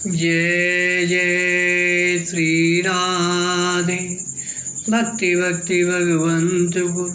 जय जय श्री राधे। भक्ति भक्ति भगवंत गुरु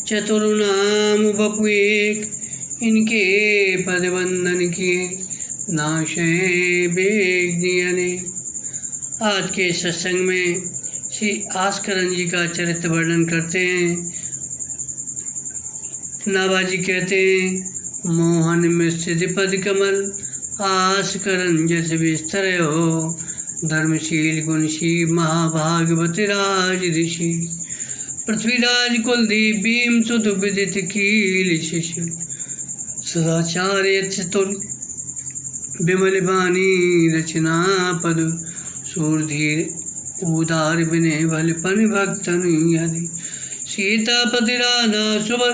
चतुर्नाम बपु एक, इनके पद वंदन किए नाशे बेगनियने। आज के सत्संग में श्री आस्करन जी का चरित्र वर्णन करते हैं। नाभाजी कहते हैं, मोहन मिश्र पद कमल आस्करन जस विस्तर हो, धर्मशील गुणशील महाभागवत राज ऋषि, पृथ्वीराज कुलदीप भीम सुत विदित कील शिष्य, सदाचार्य चतुर विमल बानी रचना पद, सूरधीर उदार विनय भलपन भक्तन यदि, सीतापति राधा सुबर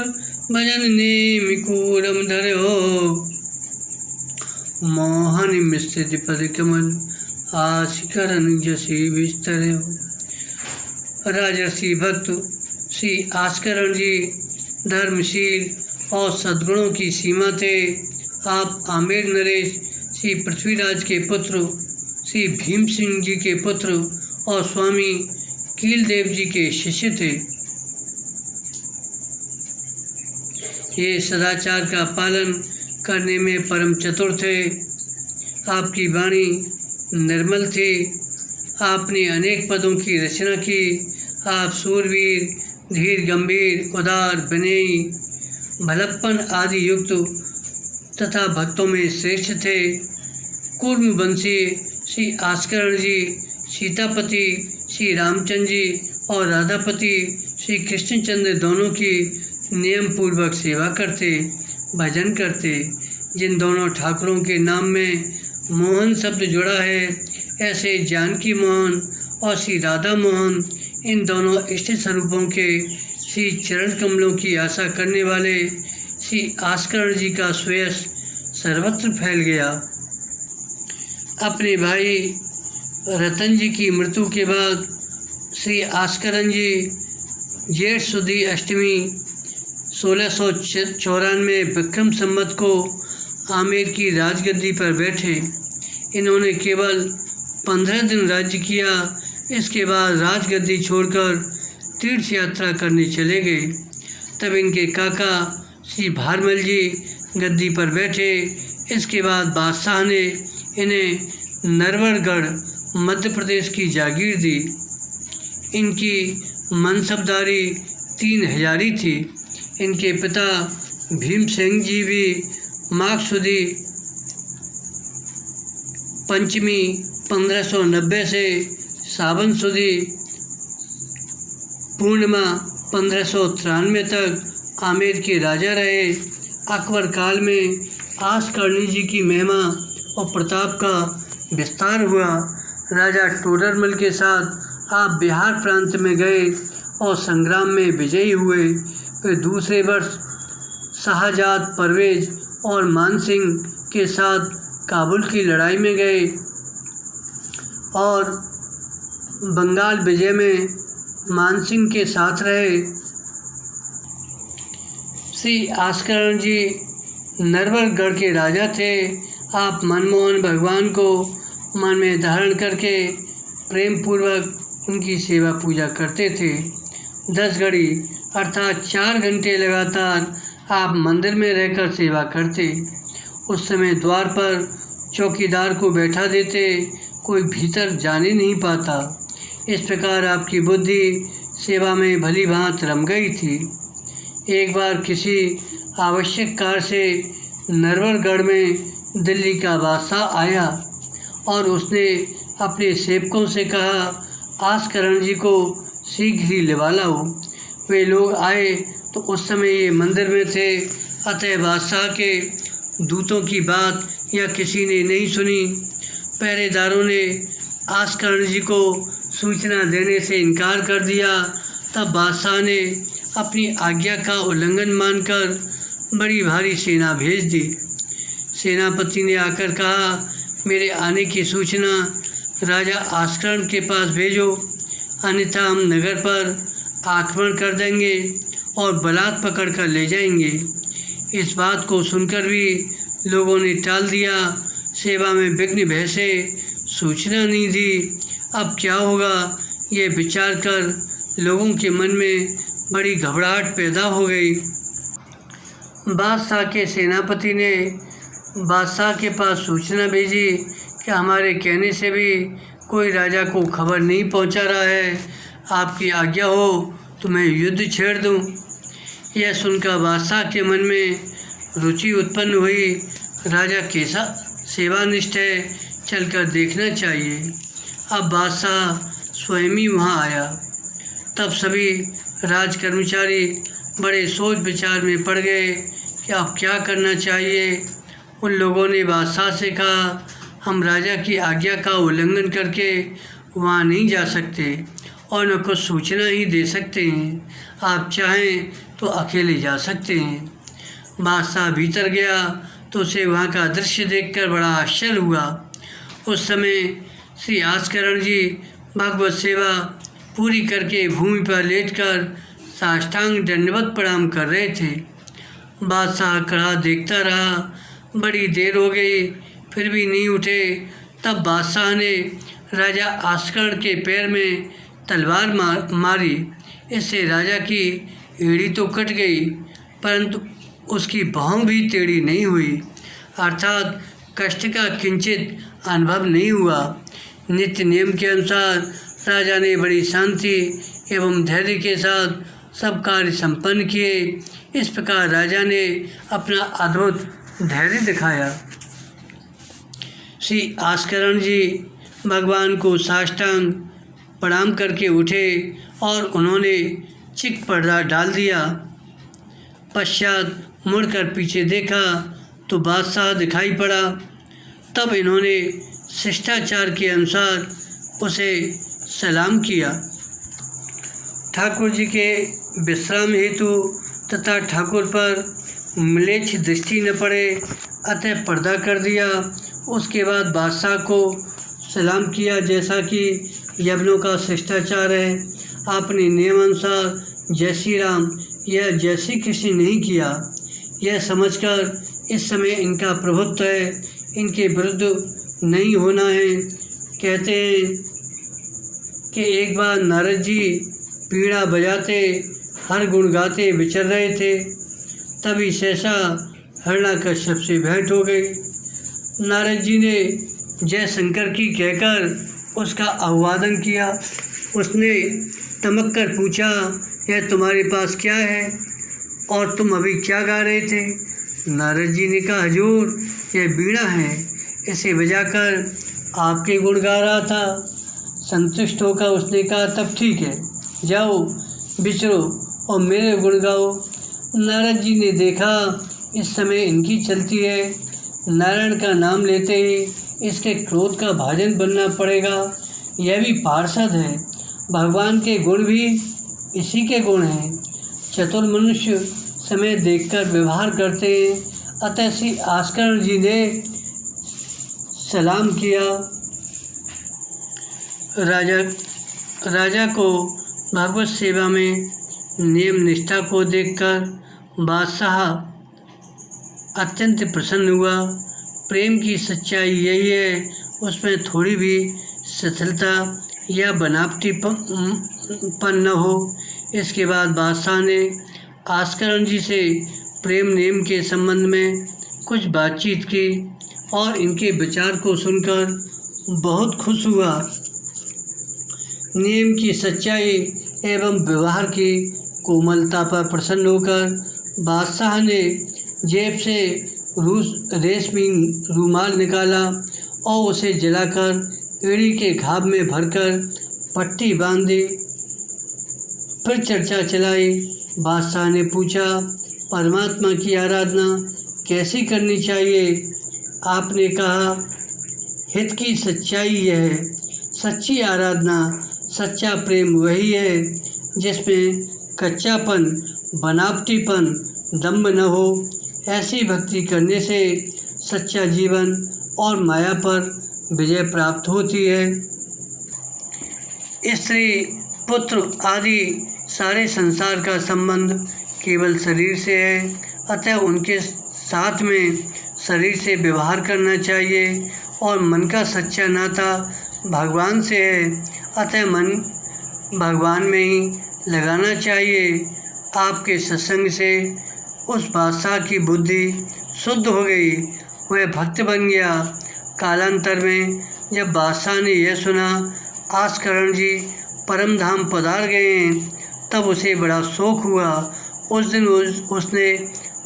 भजन नेमि कूरम धरो, मोहन मिश्रित पद कमल आस्करन जसी विस्तर हो। राजर्षि भक्त श्री आस्करन जी धर्मशील और सद्गुणों की सीमा थे। आप आमेर नरेश श्री पृथ्वीराज के पुत्र, श्री भीम सिंह जी के पुत्र और स्वामी कीलदेव जी के शिष्य थे। ये सदाचार का पालन करने में परम चतुर थे। आपकी वाणी निर्मल थी। आपने अनेक पदों की रचना की। आप सूरवीर, धीर गंभीर, उदार, विनयी, भलप्पन आदि युक्त तथा भक्तों में श्रेष्ठ थे। कूर्मवंशी श्री आस्करण जी सीतापति श्री रामचंद्र जी और राधापति श्री कृष्णचंद्र दोनों की नियम पूर्वक सेवा करते, भजन करते। जिन दोनों ठाकुरों के नाम में मोहन शब्द जुड़ा है, ऐसे जानकी मोहन और श्री राधा मोहन, इन दोनों इष्ट स्वरूपों के श्री चरण कमलों की आशा करने वाले श्री आस्करण जी का श्रेयस सर्वत्र फैल गया। अपने भाई रतन जी की मृत्यु के बाद श्री आस्करण जी जेठ सुदी अष्टमी 1694 विक्रम संवत को आमेर की राजगद्दी पर बैठे। इन्होंने केवल 15 दिन राज्य किया। इसके बाद राजगद्दी छोड़कर तीर्थ यात्रा करने चले गए। तब इनके काका श्री भारमल जी गद्दी पर बैठे। इसके बाद बादशाह ने इन्हें नरवरगढ़ मध्य प्रदेश की जागीर दी। इनकी मनसबदारी 3 हजारी थी। इनके पिता भीम सिंह जी भी माघ सुदी पंचमी 1590 से सावन सुदी पूर्णिमा 1593 तक आमेर के राजा रहे। अकबर काल में आस्करणी जी की महिमा और प्रताप का विस्तार हुआ। राजा टोडरमल के साथ आप बिहार प्रांत में गए और संग्राम में विजयी हुए। फिर दूसरे वर्ष शाहजाद परवेज और मानसिंह के साथ काबुल की लड़ाई में गए और बंगाल विजय में मानसिंह के साथ रहे। श्री आस्करण जी नरवरगढ़ के राजा थे। आप मनमोहन भगवान को मन में धारण करके प्रेम पूर्वक उनकी सेवा पूजा करते थे। 10 घड़ी अर्थात 4 घंटे लगातार आप मंदिर में रहकर सेवा करते। उस समय द्वार पर चौकीदार को बैठा देते, कोई भीतर जाने नहीं पाता। इस प्रकार आपकी बुद्धि सेवा में भली भांति रम गई थी। एक बार किसी आवश्यक कार्य से नरवरगढ़ में दिल्ली का बादशाह आया और उसने अपने सेवकों से कहा, आस्करण जी को शीघ्र ही लिवा लाओ। वे लोग आए तो उस समय ये मंदिर में थे। अतः बादशाह के दूतों की बात या किसी ने नहीं सुनी। पहरेदारों ने आस्करण जी को सूचना देने से इनकार कर दिया। तब बादशाह ने अपनी आज्ञा का उल्लंघन मानकर बड़ी भारी सेना भेज दी। सेनापति ने आकर कहा, मेरे आने की सूचना राजा आस्करण के पास भेजो, अन्यथा हम नगर पर आक्रमण कर देंगे और बलात् पकड़ कर ले जाएंगे। इस बात को सुनकर भी लोगों ने टाल दिया। सेवा में विघ्न भय से सूचना नहीं दी। अब क्या होगा, ये विचार कर लोगों के मन में बड़ी घबराहट पैदा हो गई। बादशाह के सेनापति ने बादशाह के पास सूचना भेजी कि हमारे कहने से भी कोई राजा को खबर नहीं पहुंचा रहा है। आपकी आज्ञा हो तो मैं युद्ध छेड़ दूं। यह सुनकर बादशाह के मन में रुचि उत्पन्न हुई। राजा कैसा सेवानिष्ठ है, चलकर देखना चाहिए। अब बादशाह स्वयं ही वहाँ आया। तब सभी राज कर्मचारी बड़े सोच विचार में पड़ गए कि अब क्या करना चाहिए। उन लोगों ने बादशाह से कहा, हम राजा की आज्ञा का उल्लंघन करके वहाँ नहीं जा सकते और न कुछ सूचना ही दे सकते हैं। आप चाहें तो अकेले जा सकते हैं। बादशाह भीतर गया तो उसे वहाँ का दृश्य देखकर बड़ा आश्चर्य हुआ। उस समय श्री आस्करण जी भगवत सेवा पूरी करके भूमि पर लेटकर साष्टांग दंडवत प्रणाम कर रहे थे। बादशाह खड़ा देखता रहा। बड़ी देर हो गई, फिर भी नहीं उठे। तब बादशाह ने राजा आस्करण के पैर में तलवार मारी। इससे राजा की एड़ी तो कट गई, परंतु उसकी भौं भी टेढ़ी नहीं हुई, अर्थात कष्ट का किंचित अनुभव नहीं हुआ। नित्य नियम के अनुसार राजा ने बड़ी शांति एवं धैर्य के साथ सब कार्य संपन्न किए। इस प्रकार राजा ने अपना अद्भुत धैर्य दिखाया। श्री आस्करण जी भगवान को साष्टांग प्रणाम करके उठे और उन्होंने चिक पर्दा डाल दिया। पश्चात मुड़कर पीछे देखा तो बादशाह दिखाई पड़ा। तब इन्होंने शिष्टाचार के अनुसार उसे सलाम किया। ठाकुर जी के विश्राम हेतु तथा ठाकुर पर म्लेच्छ दृष्टि न पड़े, अतः पर्दा कर दिया। उसके बाद बादशाह को सलाम किया, जैसा कि यवनों का शिष्टाचार है। आपने नियमानुसार जय श्री राम या जय श्री कृष्ण नहीं किया। यह समझकर इस समय इनका प्रभुत्व है, इनके विरुद्ध नहीं होना है। कहते हैं कि एक बार नारद जी पीड़ा बजाते हर गुण गाते विचर रहे थे। तभी सहसा हिरण्याकश्यप से भेंट हो गई। नारद जी ने जय शंकर की कहकर उसका अभिवादन किया। उसने तमक कर पूछा, यह तुम्हारे पास क्या है और तुम अभी क्या गा रहे थे? नारद जी ने कहा, हजूर यह वीणा है, इसे बजाकर आपके गुण गा रहा था। संतुष्ट होकर उसने कहा, तब ठीक है, जाओ विचरो और मेरे गुण गाओ। नारद जी ने देखा इस समय इनकी चलती है, नारायण का नाम लेते ही इसके क्रोध का भाजन बनना पड़ेगा। यह भी पार्षद है, भगवान के गुण भी इसी के गुण हैं। चतुर मनुष्य समय देखकर व्यवहार करते हैं। अतः श्री आस्करण जी ने सलाम किया। राजा को भगवत सेवा में नियम निष्ठा को देखकर बादशाह अत्यंत प्रसन्न हुआ। प्रेम की सच्चाई यही है, उसमें थोड़ी भी शिथिलता या बनावटीपन न हो। इसके बाद बादशाह ने आस्करण जी से प्रेम नियम के संबंध में कुछ बातचीत की और इनके विचार को सुनकर बहुत खुश हुआ। नियम की सच्चाई एवं व्यवहार की कोमलता पर प्रसन्न होकर बादशाह ने जेब से रेशमी रूमाल निकाला और उसे जलाकर एड़ी के घाव में भरकर पट्टी बांध दी। फिर चर्चा चलाई। बादशाह ने पूछा, परमात्मा की आराधना कैसी करनी चाहिए? आपने कहा, हित की सच्चाई यह है। सच्ची आराधना, सच्चा प्रेम वही है जिसमें कच्चापन, बनावटीपन, दम्भ न हो। ऐसी भक्ति करने से सच्चा जीवन और माया पर विजय प्राप्त होती है। स्त्री, पुत्र आदि सारे संसार का संबंध केवल शरीर से है, अतः उनके साथ में शरीर से व्यवहार करना चाहिए और मन का सच्चा नाता भगवान से है, अतः मन भगवान में ही लगाना चाहिए। आपके सत्संग से उस बादशाह की बुद्धि शुद्ध हो गई, वह भक्त बन गया। कालांतर में जब बादशाह ने यह सुना आस्करण जी परम धाम पधार गए हैं, तब उसे बड़ा शोक हुआ। उस दिन उसने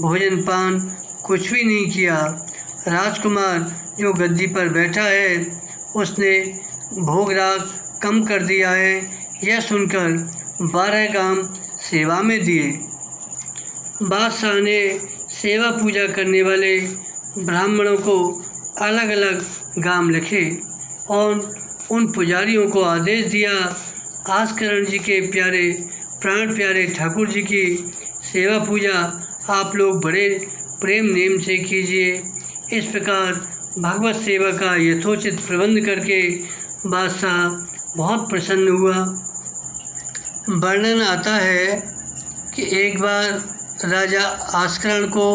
भोजन पान कुछ भी नहीं किया। राजकुमार जो गद्दी पर बैठा है उसने भोग राग कम कर दिया है, यह सुनकर 12 गाम सेवा में दिए। बादशाह ने सेवा पूजा करने वाले ब्राह्मणों को अलग अलग गाम लिखे और उन पुजारियों को आदेश दिया, आस्करण जी के प्यारे प्राण प्यारे ठाकुर जी की सेवा पूजा आप लोग बड़े प्रेम नेम से कीजिए। इस प्रकार भगवत सेवा का यथोचित प्रबंध करके बादशाह बहुत प्रसन्न हुआ। वर्णन आता है कि एक बार राजा आस्करण को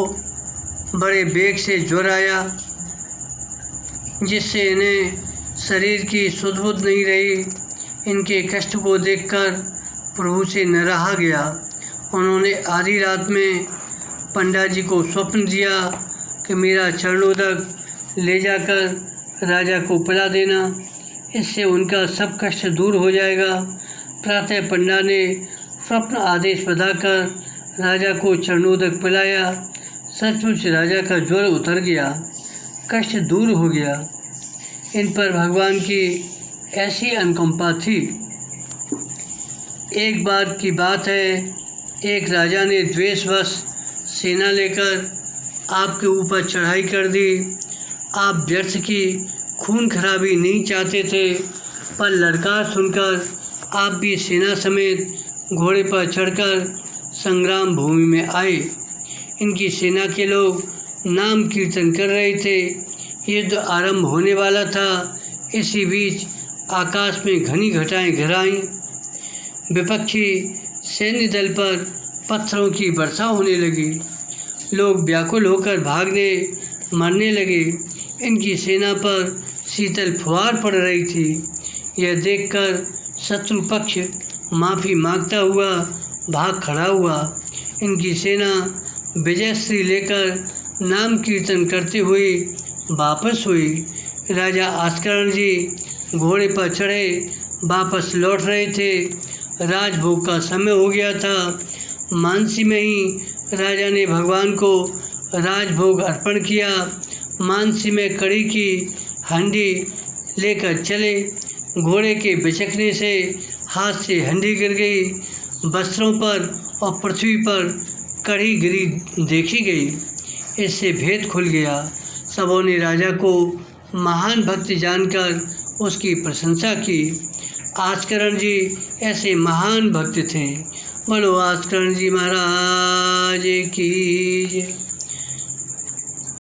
बड़े बेग से ज्वर आया, जिससे इन्हें शरीर की सुध बुध नहीं रही। इनके कष्ट को देखकर प्रभु से न रहा गया। उन्होंने आधी रात में पंडा जी को स्वप्न दिया कि मेरा चरणोदक ले जाकर राजा को पिला देना, इससे उनका सब कष्ट दूर हो जाएगा। प्रातः पंडा ने स्वप्न आदेश बधाकर राजा को चरणोदक पिलाया। सचमुच राजा का ज्वर उतर गया, कष्ट दूर हो गया। इन पर भगवान की ऐसी अनुकंपा थी। एक बार की बात है, एक राजा ने द्वेषवश सेना लेकर आपके ऊपर चढ़ाई कर दी। आप व्यर्थ की खून खराबी नहीं चाहते थे, पर ललकार सुनकर आप भी सेना समेत घोड़े पर चढ़कर संग्राम भूमि में आए। इनकी सेना के लोग नाम कीर्तन कर रहे थे। युद्ध आरंभ होने वाला था। इसी बीच आकाश में घनी घटाएं घर आईं। विपक्षी सैन्य दल पर पत्थरों की वर्षा होने लगी। लोग व्याकुल होकर भागने मरने लगे। इनकी सेना पर शीतल फुहार पड़ रही थी। यह देखकर शत्रु पक्ष माफ़ी मांगता हुआ भाग खड़ा हुआ। इनकी सेना विजयश्री लेकर नाम कीर्तन करते हुए वापस हुई। राजा आस्करण जी घोड़े पर चढ़े वापस लौट रहे थे। राजभोग का समय हो गया था। मानसी में ही राजा ने भगवान को राजभोग अर्पण किया। मानसी में कड़ी की हंडी लेकर चले। घोड़े के बिचकने से हाथ से हंडी गिर गई। वस्त्रों पर और पृथ्वी पर कड़ी गिरी देखी गई। इससे भेद खुल गया। सबों ने राजा को महान भक्त जानकर उसकी प्रशंसा की। आस्करण जी ऐसे महान भक्त थे। बोलो आस्करण जी महाराज की जय।